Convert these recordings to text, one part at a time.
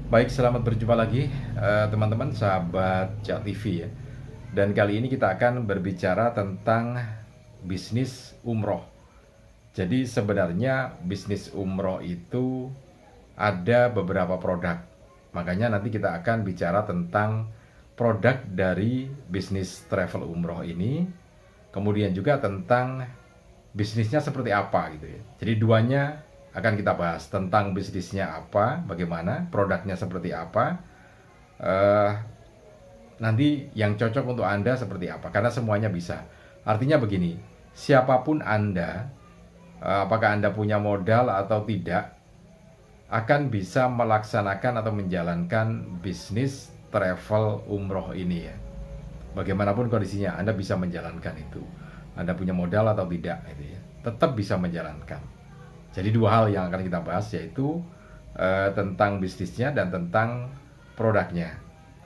Baik, selamat berjumpa lagi teman-teman sahabat Cak TV ya. Dan kali ini kita akan berbicara tentang bisnis umroh. Jadi sebenarnya bisnis umroh itu ada beberapa produk. Makanya nanti kita akan bicara tentang produk dari bisnis travel umroh ini. Kemudian juga tentang bisnisnya seperti apa gitu ya. Jadi duanya akan kita bahas tentang bisnisnya apa, bagaimana, produknya seperti apa, eh, nanti yang cocok untuk Anda seperti apa, karena semuanya bisa. Artinya begini, siapapun Anda, apakah Anda punya modal atau tidak, akan bisa melaksanakan atau menjalankan bisnis travel umroh ini ya. Bagaimanapun kondisinya, Anda bisa menjalankan itu. Anda punya modal atau tidak, itu ya, tetap bisa menjalankan. Jadi dua hal yang akan kita bahas, yaitu tentang bisnisnya dan tentang produknya.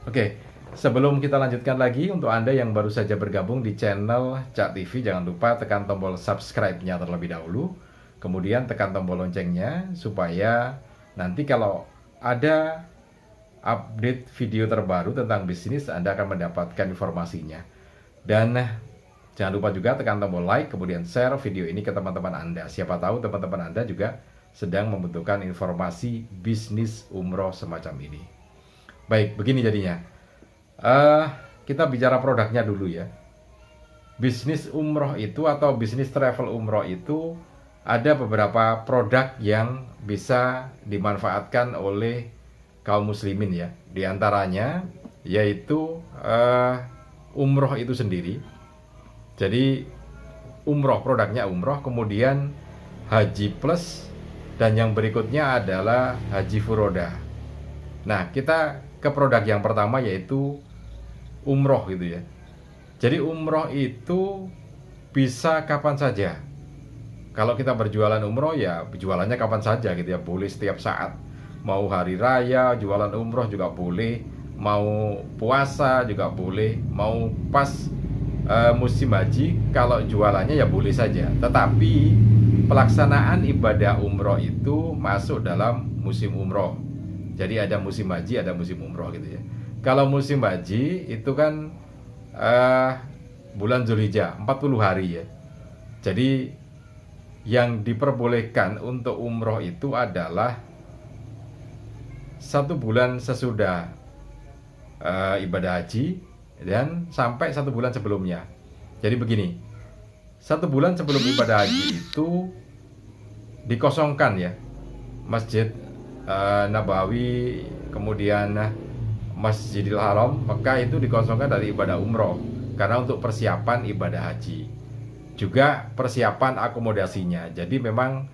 Oke, sebelum kita lanjutkan lagi, untuk Anda yang baru saja bergabung di channel Cak TV, jangan lupa tekan tombol subscribe-nya terlebih dahulu. Kemudian tekan tombol loncengnya, supaya nanti kalau ada update video terbaru tentang bisnis, Anda akan mendapatkan informasinya. Dan jangan lupa juga tekan tombol like, kemudian share video ini ke teman-teman Anda. Siapa tahu teman-teman Anda juga sedang membutuhkan informasi bisnis umroh semacam ini. Baik, begini jadinya. Kita bicara produknya dulu ya. Bisnis umroh itu atau bisnis travel umroh itu ada beberapa produk yang bisa dimanfaatkan oleh kaum muslimin ya. Di antaranya yaitu umroh itu sendiri. Jadi umroh, produknya umroh, kemudian haji plus, dan yang berikutnya adalah haji furoda. Nah, kita ke produk yang pertama yaitu umroh gitu ya. Jadi umroh itu bisa kapan saja. Kalau kita berjualan umroh ya jualannya kapan saja gitu ya, boleh setiap saat. Mau hari raya jualan umroh juga boleh, mau puasa juga boleh, mau pas musim haji kalau jualannya ya boleh saja. Tetapi pelaksanaan ibadah umroh itu masuk dalam musim umroh. Jadi ada musim haji, ada musim umroh gitu ya. Kalau musim haji itu kan bulan Zulhijjah 40 hari ya. Jadi yang diperbolehkan untuk umroh itu adalah 1 bulan sesudah ibadah haji dan sampai 1 bulan sebelumnya. Jadi begini, 1 bulan sebelum ibadah haji itu dikosongkan ya Masjid Nabawi, kemudian Masjidil Haram Mekah itu dikosongkan dari ibadah umroh karena untuk persiapan ibadah haji, juga persiapan akomodasinya. Jadi memang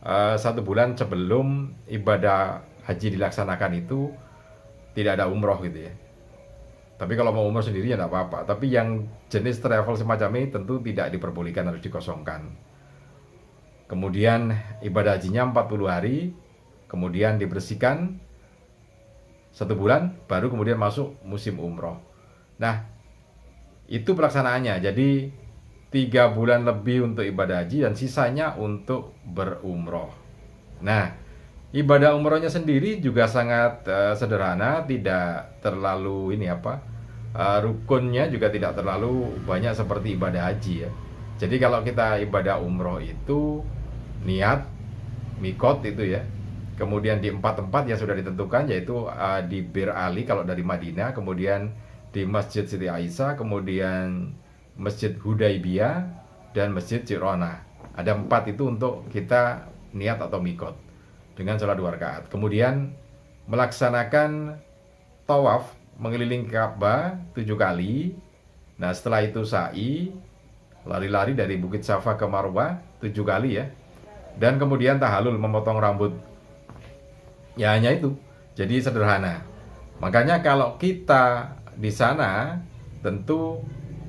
1 bulan sebelum ibadah haji dilaksanakan itu tidak ada umroh gitu ya. Tapi kalau mau umroh sendiri ya tidak apa-apa. Tapi yang jenis travel semacam ini tentu tidak diperbolehkan, harus dikosongkan. Kemudian ibadah hajinya 40 hari, kemudian dibersihkan 1 bulan, baru kemudian masuk musim umroh. Nah, itu pelaksanaannya. Jadi 3 bulan lebih untuk ibadah haji dan sisanya untuk berumroh. Nah, ibadah umrohnya sendiri juga sangat sederhana, tidak terlalu rukunnya juga tidak terlalu banyak seperti ibadah haji ya. Jadi kalau kita ibadah umroh itu niat, mikot itu ya. Kemudian di 4 tempat yang sudah ditentukan, yaitu di Bir Ali kalau dari Madinah, kemudian di Masjid Siti Aisyah, kemudian Masjid Hudaibiyah, dan Masjid Jirona. Ada 4 itu untuk kita niat atau mikot dengan sholat 2 rakaat. Kemudian melaksanakan tawaf mengelilingi Ka'bah 7 kali. Nah, setelah itu sa'i, lari-lari dari Bukit Safa ke Marwah 7 kali ya. Dan kemudian tahallul, memotong rambut. Ya hanya itu. Jadi sederhana. Makanya kalau kita di sana tentu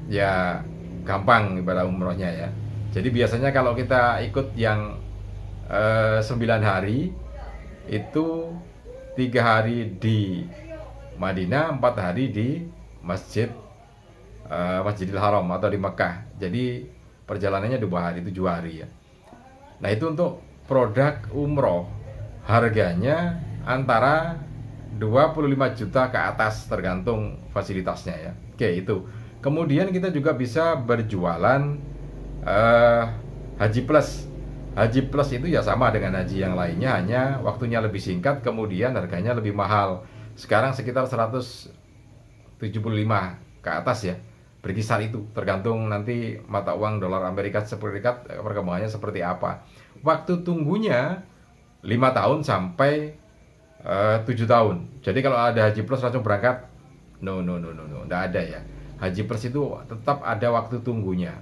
ya gampang ibadah umrohnya ya. Jadi biasanya kalau kita ikut yang 9 hari itu 3 hari di Madinah, 4 hari di Masjidil Haram atau di Mekah. Jadi perjalanannya 2 hari, 7 hari ya. Nah, itu untuk produk umroh. Harganya antara 25 juta ke atas tergantung fasilitasnya ya. Oke, itu. Kemudian kita juga bisa berjualan Haji Plus. Haji Plus itu ya sama dengan haji yang lainnya, hanya waktunya lebih singkat, kemudian harganya lebih mahal. Sekarang sekitar 175 ke atas ya, berkisar itu, tergantung nanti mata uang dolar Amerika Serikat perkembangannya seperti apa. Waktu tunggunya 5 tahun sampai 7 tahun. Jadi kalau ada Haji Plus langsung berangkat, no, nggak ada ya. Haji Plus itu tetap ada waktu tunggunya,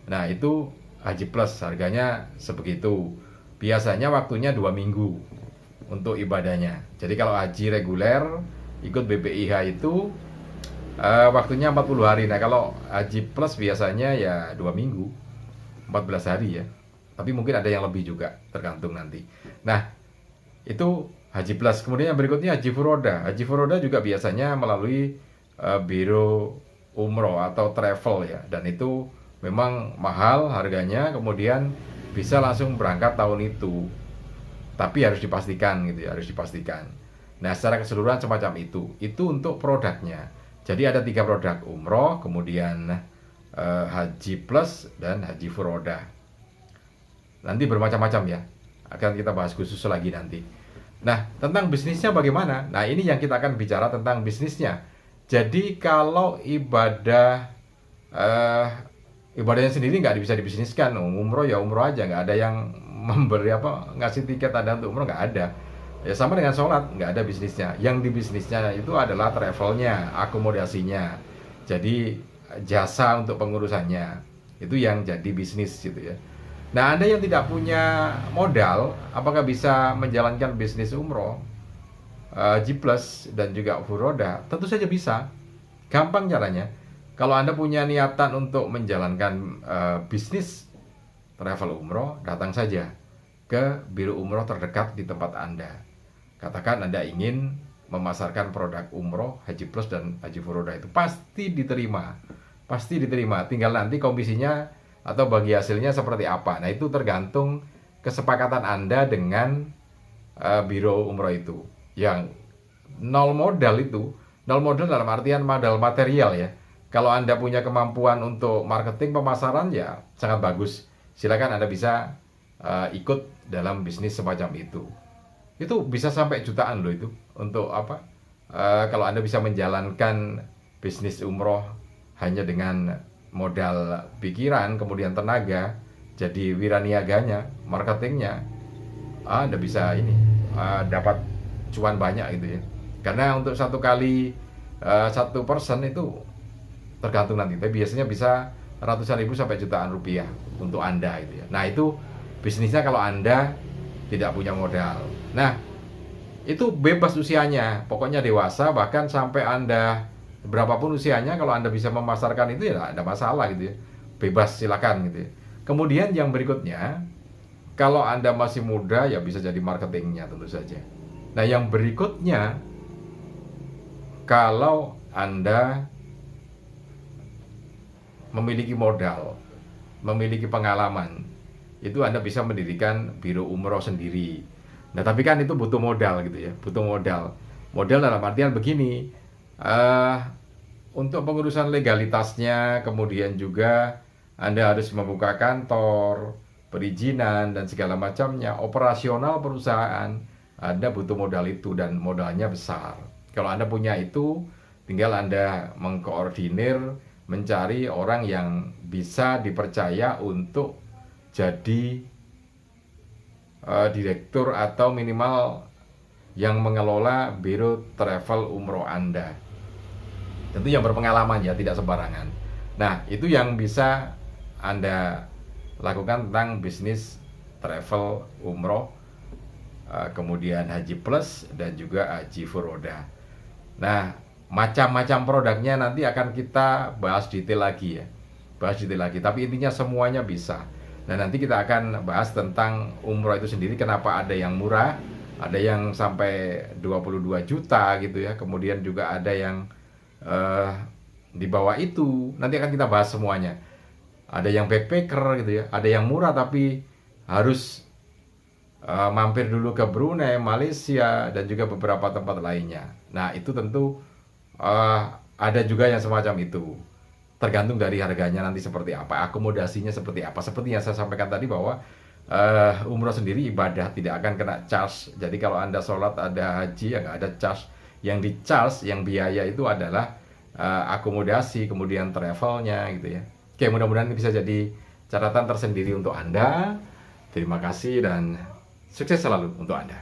Nah, itu Haji Plus harganya sebegitu. Biasanya waktunya 2 minggu untuk ibadahnya. Jadi kalau haji reguler ikut BPIH itu waktunya 40 hari. Nah, kalau Haji Plus biasanya ya 2 minggu, 14 hari ya. Tapi mungkin ada yang lebih juga, tergantung nanti. Nah, itu Haji Plus. Kemudian yang berikutnya Haji Furoda. Haji Furoda juga biasanya melalui biro umroh atau travel ya, dan itu memang mahal harganya, kemudian bisa langsung berangkat tahun itu, tapi harus dipastikan gitu ya, Nah, secara keseluruhan semacam itu untuk produknya. Jadi ada 3 produk, umroh, kemudian Haji Plus dan Haji Furoda. Nanti bermacam-macam ya, akan kita bahas khusus lagi nanti. Nah, tentang bisnisnya bagaimana? Nah, ini yang kita akan bicara tentang bisnisnya. Jadi kalau ibadahnya sendiri nggak bisa dibisniskan, umroh ya umroh aja, nggak ada yang memberi ngasih tiket ada untuk umroh, nggak ada. Ya sama dengan sholat, nggak ada bisnisnya. Yang di bisnisnya itu adalah travelnya, akomodasinya. Jadi jasa untuk pengurusannya itu yang jadi bisnis gitu ya. Nah, Anda yang tidak punya modal, apakah bisa menjalankan bisnis umroh, Haji Plus dan juga Furoda? Tentu saja bisa. Gampang caranya. Kalau Anda punya niatan untuk menjalankan bisnis travel umroh, datang saja ke biro umroh terdekat di tempat Anda. Katakan Anda ingin memasarkan produk umroh Haji Plus dan Haji Furoda, itu pasti diterima. Tinggal nanti komisinya atau bagi hasilnya seperti apa. Nah, itu tergantung kesepakatan Anda dengan biro umroh itu. Yang nol modal dalam artian modal material ya. Kalau Anda punya kemampuan untuk marketing, pemasaran ya sangat bagus. Silakan Anda bisa ikut dalam bisnis semacam itu. Itu bisa sampai jutaan loh itu. Untuk apa? Kalau Anda bisa menjalankan bisnis umroh hanya dengan modal pikiran, kemudian tenaga, jadi wiraniaganya, marketingnya, Anda bisa dapat cuan banyak gitu ya. Karena untuk satu kali 1% itu tergantung nanti, tapi biasanya bisa ratusan ribu sampai jutaan rupiah untuk Anda gitu ya. Nah, itu bisnisnya kalau Anda tidak punya modal. Nah, itu bebas usianya, pokoknya dewasa, bahkan sampai Anda berapapun usianya, kalau Anda bisa memasarkan itu ya tidak ada masalah gitu ya. Bebas, silakan gitu ya. Kemudian yang berikutnya, kalau Anda masih muda ya bisa jadi marketingnya tentu saja. Nah, yang berikutnya, kalau Anda memiliki modal, memiliki pengalaman, itu Anda bisa mendirikan biro umroh sendiri. Nah, tapi kan itu butuh modal gitu ya, butuh modal. Modal dalam artian begini, untuk pengurusan legalitasnya, kemudian juga Anda harus membuka kantor, perizinan dan segala macamnya, operasional perusahaan, Anda butuh modal itu dan modalnya besar. Kalau Anda punya itu, tinggal Anda mengkoordinir, mencari orang yang bisa dipercaya untuk jadi direktur atau minimal yang mengelola biro travel umroh Anda. Tentu yang berpengalaman ya, tidak sembarangan. Nah, itu yang bisa Anda lakukan tentang bisnis travel umroh, kemudian Haji Plus dan juga Haji Furoda. Nah, macam-macam produknya nanti akan kita bahas detail lagi ya. Tapi intinya semuanya bisa. Nah, nanti kita akan bahas tentang umroh itu sendiri, kenapa ada yang murah, ada yang sampai 22 juta gitu ya. Kemudian juga ada yang di bawah itu. Nanti akan kita bahas semuanya. Ada yang backpacker gitu ya, ada yang murah tapi harus mampir dulu ke Brunei, Malaysia, dan juga beberapa tempat lainnya. Nah, itu tentu ada juga yang semacam itu. Tergantung dari harganya nanti seperti apa, akomodasinya seperti apa. Seperti yang saya sampaikan tadi bahwa umroh sendiri ibadah, tidak akan kena charge. Jadi kalau Anda sholat, ada haji, ya nggak ada charge. Yang di charge, yang biaya itu adalah akomodasi, kemudian travelnya gitu ya. Oke, mudah-mudahan ini bisa jadi catatan tersendiri untuk Anda. Terima kasih dan sukses selalu untuk Anda.